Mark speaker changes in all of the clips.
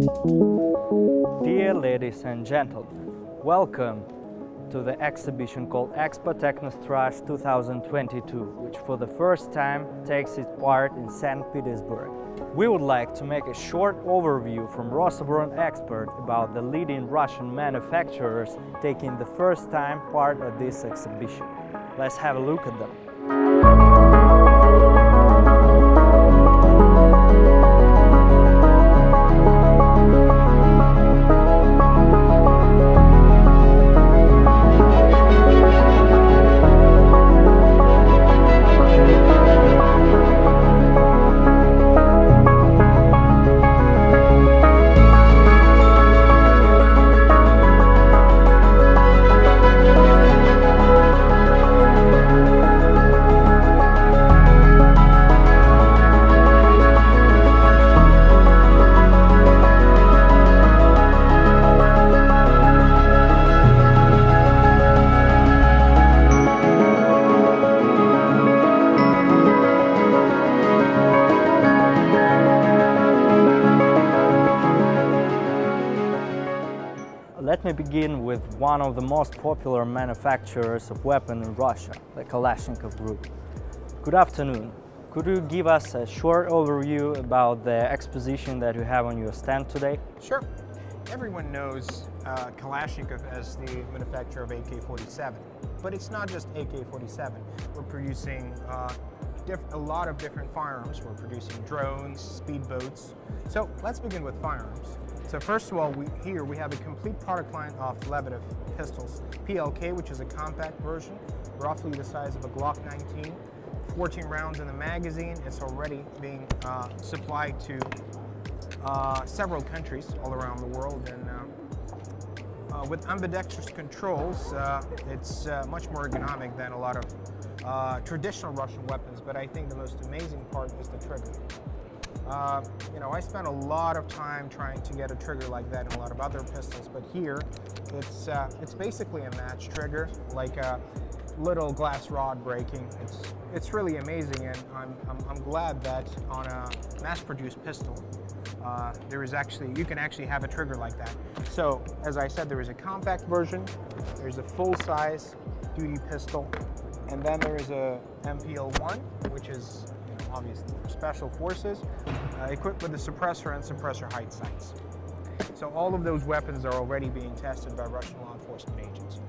Speaker 1: Dear ladies and gentlemen, welcome to the exhibition called Expotechnostrazh 2022, which for the first time takes its part in St. Petersburg. We would like to make a short overview from Rosoboronexport about the leading Russian manufacturers taking the first time part of this exhibition. Let's have a look at them. Let me begin with one of the most popular manufacturers of weapons in Russia, the Kalashnikov group. Good afternoon. Could you give us a short overview about the exposition that you have on your stand today?
Speaker 2: Sure. Everyone knows Kalashnikov as the manufacturer of AK-47, but it's not just AK-47. We're producing a lot of different firearms. We're producing drones, speedboats. So let's begin with firearms. So first of all, here we have a complete product line of Lebedev pistols. PLK, which is a compact version, roughly the size of a Glock 19, 14 rounds in the magazine. It's already being supplied to several countries all around the world. And with ambidextrous controls, it's much more ergonomic than a lot of traditional Russian weapons, but I think the most amazing part is the trigger. I spent a lot of time trying to get a trigger like that in a lot of other pistols, but here it's basically a match trigger, like a little glass rod breaking. It's really amazing, and I'm glad that on a mass-produced pistol you can actually have a trigger like that. So as I said, there is a compact version, there's a full-size duty pistol, and then there is a MPL-1, which is obviously for special forces, equipped with a suppressor and suppressor height sights. So all of those weapons are already being tested by Russian law enforcement agencies.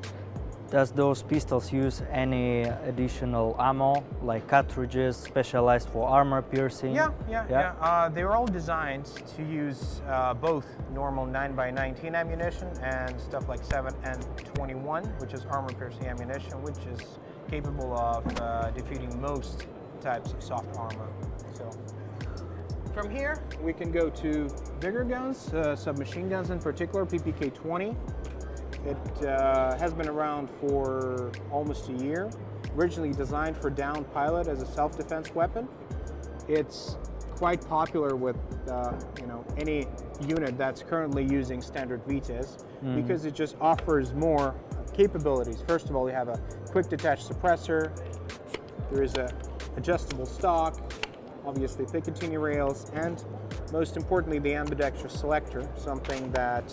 Speaker 1: Does those pistols use any additional ammo, like cartridges specialized for armor piercing?
Speaker 2: Yeah. They're all designed to use both normal 9x19 ammunition and stuff like 7 and 21, which is armor piercing ammunition, which is capable of defeating most types of soft armor. So from here we can go to bigger guns, submachine guns in particular, PPK-20. It has been around for almost a year. Originally designed for downed pilot as a self-defense weapon. It's quite popular with any unit that's currently using standard VTS because it just offers more capabilities. First of all, you have a quick detach suppressor. There is a adjustable stock, obviously Picatinny rails, and most importantly the ambidextrous selector, something that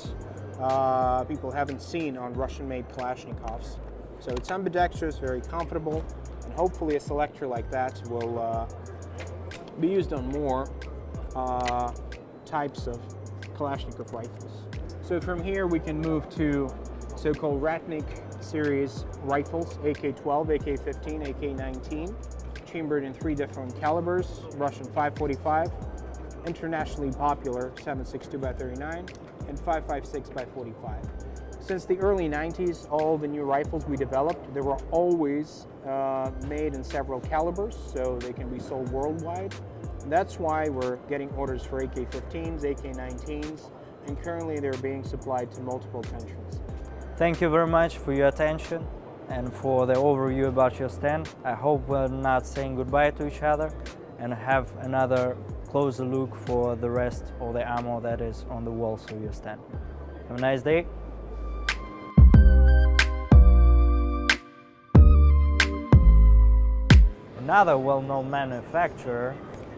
Speaker 2: people haven't seen on Russian-made Kalashnikovs. So it's ambidextrous, very comfortable, and hopefully a selector like that will be used on more types of Kalashnikov rifles. So from here we can move to so-called Ratnik series rifles, AK-12, AK-15, AK-19, chambered in 3 different calibers, Russian 545, internationally popular 7.62x39, and 5.56x45. Since the early 90s, all the new rifles we developed, they were always made in several calibers, so they can be sold worldwide. And that's why we're getting orders for AK-15s, AK-19s, and currently they're being supplied to multiple countries.
Speaker 1: Thank you very much for your attention and for the overview about your stand. I hope we're not saying goodbye to each other and have another closer look for the rest of the ammo that is on the walls of your stand. Have a nice day. Another well-known manufacturer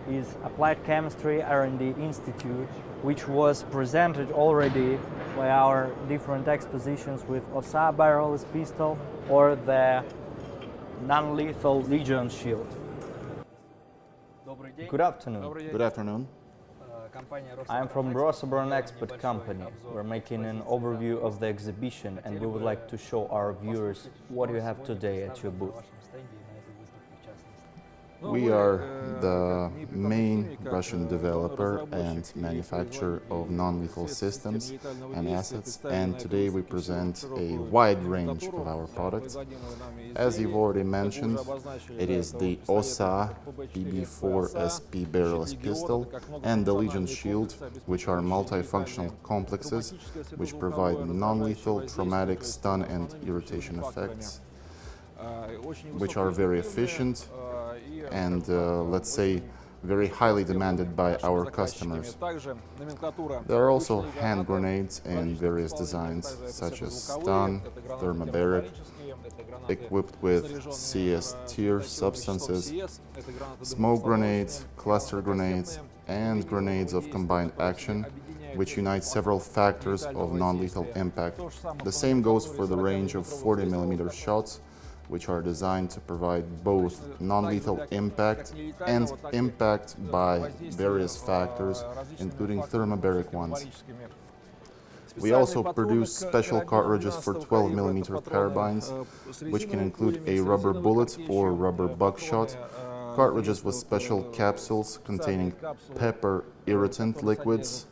Speaker 1: is Applied Chemistry R&D Institute, which was presented already by our different expositions with OSA barrelless pistol or the non-lethal Legion shield. Good afternoon.
Speaker 3: Good afternoon.
Speaker 1: I'm from Rosoboronexport company. We're making an overview of the exhibition and we would like to show our viewers what you have today at your booth.
Speaker 3: We are the main Russian developer and manufacturer of non-lethal systems and assets, and today we present a wide range of our products. As you've already mentioned, it is the OSA PB4SP barrelless pistol and the Legion shield, which are multifunctional complexes which provide non-lethal, traumatic, stun and irritation effects, which are very efficient and, let's say, very highly demanded by our customers. There are also hand grenades in various designs, such as stun, thermobaric, equipped with CS tier substances, smoke grenades, cluster grenades, and grenades of combined action, which unite several factors of non-lethal impact. The same goes for the range of 40mm shots, which are designed to provide both non-lethal impact and impact by various factors, including thermobaric ones. We also produce special cartridges for 12mm carbines, which can include a rubber bullet or rubber buckshot, cartridges with special capsules containing pepper irritant liquids,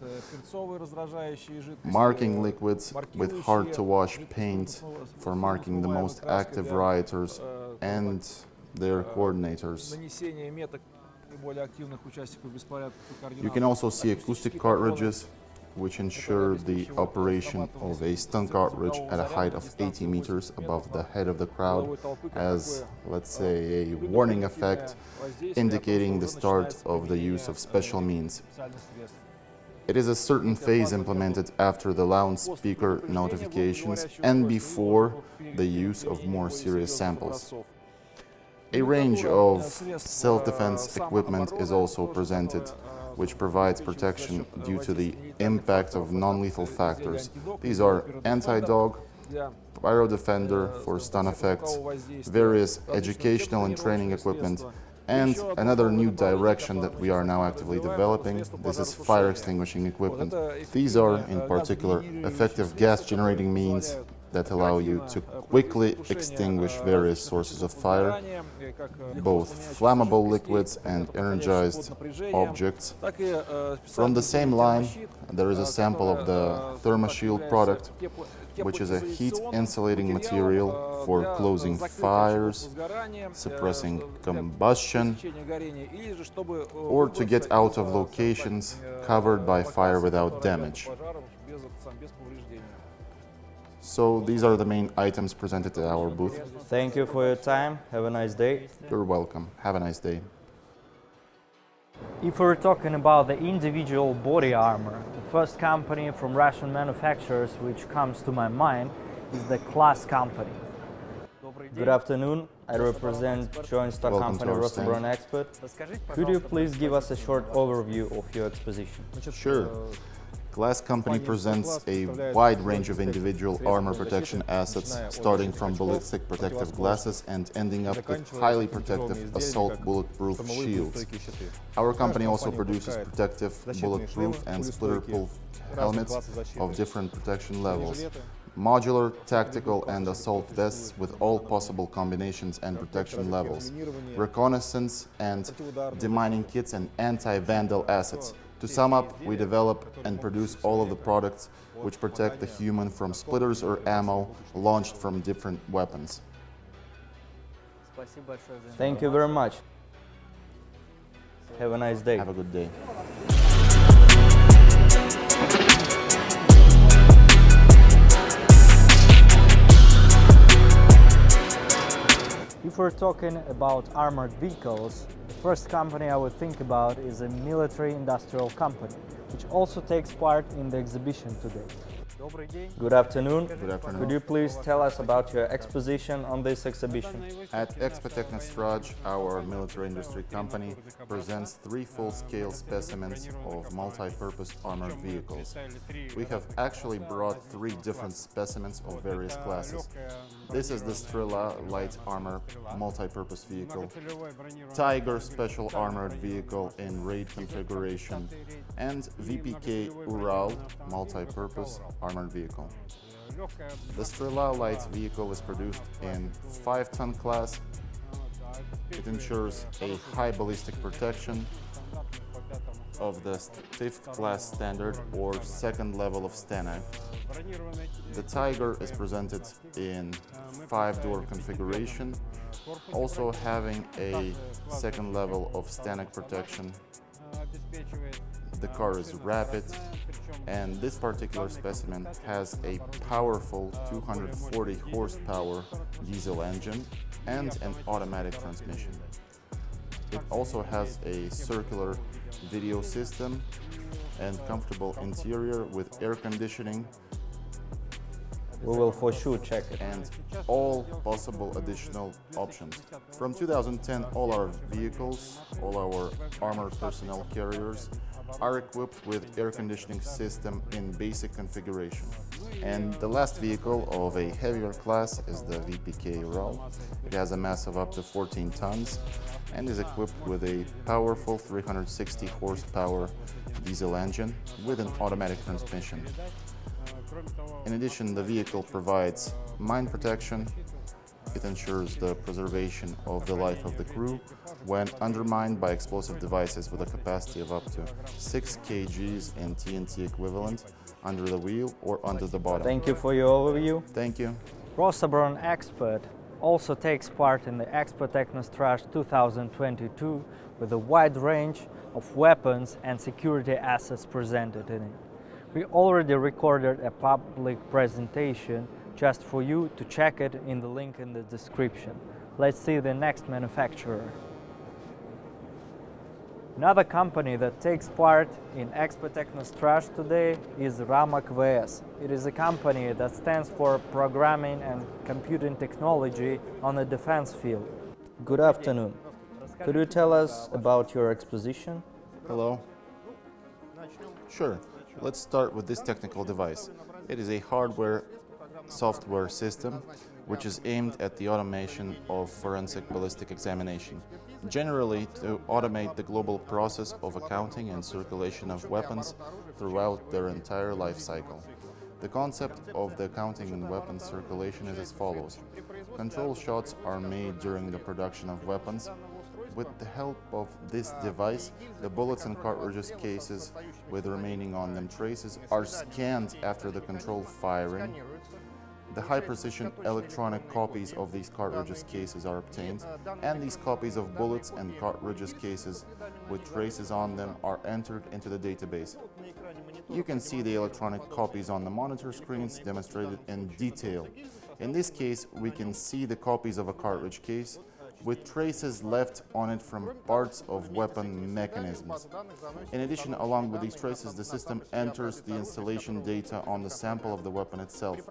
Speaker 3: marking liquids with hard-to-wash paint for marking the most active rioters and their coordinators. You can also see acoustic cartridges, which ensure the operation of a stun cartridge at a height of 80 meters above the head of the crowd as, let's say, a warning effect indicating the start of the use of special means. It is a certain phase implemented after the loudspeaker notifications and before the use of more serious samples. A range of self-defense equipment is also presented, which provides protection due to the impact of non-lethal factors. These are anti-dog, pyro defender for stun effects, various educational and training equipment, and another new direction that we are now actively developing. This is fire extinguishing equipment. These are, in particular, effective gas-generating means that allow you to quickly extinguish various sources of fire, both flammable liquids and energized objects. From the same line, there is a sample of the ThermoShield product, which is a heat-insulating material for closing fires, suppressing combustion, or to get out of locations covered by fire without damage. So these are the main items presented at our booth.
Speaker 1: Thank you for your time. Have a nice day.
Speaker 3: You're welcome. Have a nice day.
Speaker 1: If we're talking about the individual body armor, the first company from Russian manufacturers which comes to my mind is the Class company. Good afternoon. I represent joint stock
Speaker 3: Welcome
Speaker 1: company
Speaker 3: to our stand.
Speaker 1: Rosoboronexport. Could you please give us a short overview of your exposition?
Speaker 3: Sure. Glass Company presents a wide range of individual armor protection assets, starting from ballistic protective glasses and ending up with highly protective assault bulletproof shields. Our company also produces protective, bulletproof and splitter-proof helmets of different protection levels, modular, tactical and assault vests with all possible combinations and protection levels, reconnaissance and demining kits and anti-vandal assets. To sum up, we develop and produce all of the products which protect the human from splitters or ammo launched from different weapons.
Speaker 1: Thank you very much. Have a nice day.
Speaker 3: Have a good day.
Speaker 1: If we're talking about armored vehicles, the first company I would think about is a military industrial company, which also takes part in the exhibition today. Good afternoon.
Speaker 3: Good afternoon.
Speaker 1: Could you please tell us about your exposition on this exhibition?
Speaker 3: At Expotechnostrazh, our military industry company presents 3 full-scale specimens of multi-purpose armored vehicles. We have actually brought 3 different specimens of various classes. This is the Strela light armor multi-purpose vehicle, Tiger special armored vehicle in raid configuration, and VPK Ural multi-purpose armored vehicle. The Strela light vehicle is produced in 5-ton class. It ensures a high ballistic protection of the 5th class standard or 2nd level of STANAG. The Tiger is presented in 5-door configuration, also having a 2nd level of STANAG protection. The car is rapid, and this particular specimen has a powerful 240 horsepower diesel engine and an automatic transmission. It also has a circular video system and comfortable interior with air conditioning.
Speaker 1: We will for sure check it.
Speaker 3: And all possible additional options. From 2010, all our vehicles, all our armored personnel carriers are equipped with air conditioning system in basic configuration. And the last vehicle of a heavier class is the VPK Ural. It has a mass of up to 14 tons and is equipped with a powerful 360 horsepower diesel engine with an automatic transmission. In addition, the vehicle provides mine protection. It ensures the preservation of the life of the crew when undermined by explosive devices with a capacity of up to 6 kgs in TNT equivalent under the wheel or under the bottom.
Speaker 1: Thank you for your overview.
Speaker 3: Thank you.
Speaker 1: Rosoboronexport also takes part in the Expotechnostrazh 2022 with a wide range of weapons and security assets presented in it. We already recorded a public presentation just for you to check it in the link in the description. Let's see the next manufacturer. Another company that takes part in Expotechnostrazh today is Ramak VS. It is a company that stands for programming and computing technology on the defense field. Good afternoon. Could you tell us about your exposition?
Speaker 3: Hello. Sure. Let's start with this technical device. It is a hardware-software system which is aimed at the automation of forensic ballistic examination, generally to automate the global process of accounting and circulation of weapons throughout their entire life cycle. The concept of the accounting and weapons circulation is as follows. Control shots are made during the production of weapons. With the help of this device, the bullets and cartridges cases with remaining on them traces are scanned after the controlled firing. The high-precision electronic copies of these cartridges cases are obtained, and these copies of bullets and cartridges cases with traces on them are entered into the database. You can see the electronic copies on the monitor screens demonstrated in detail. In this case, we can see the copies of a cartridge case with traces left on it from parts of weapon mechanisms. In addition, along with these traces, the system enters the installation data on the sample of the weapon itself.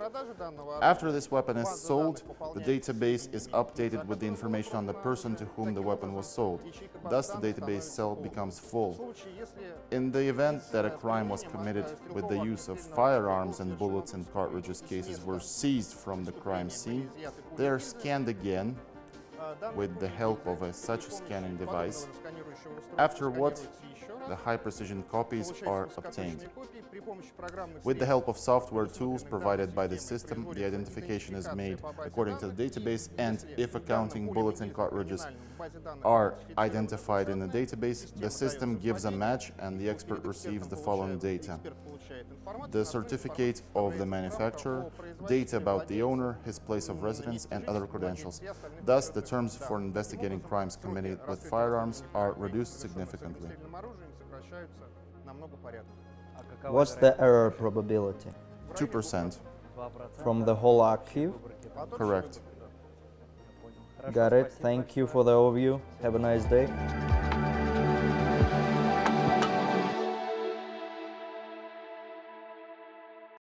Speaker 3: After this weapon is sold, the database is updated with the information on the person to whom the weapon was sold. Thus, the database cell becomes full. In the event that a crime was committed with the use of firearms and bullets and cartridges cases were seized from the crime scene, they are scanned again with the help of such scanning device, after what the high-precision copies are obtained. With the help of software tools provided by the system, the identification is made according to the database, and if accounting bullets and cartridges are identified in the database, the system gives a match and the expert receives the following data: the certificate of the manufacturer, data about the owner, his place of residence, and other credentials. Thus, the terms for investigating crimes committed with firearms are reduced significantly.
Speaker 1: What's the error probability?
Speaker 3: 2%.
Speaker 1: From the whole archive?
Speaker 3: Correct.
Speaker 1: Got it. Thank you for the overview. Have a nice day.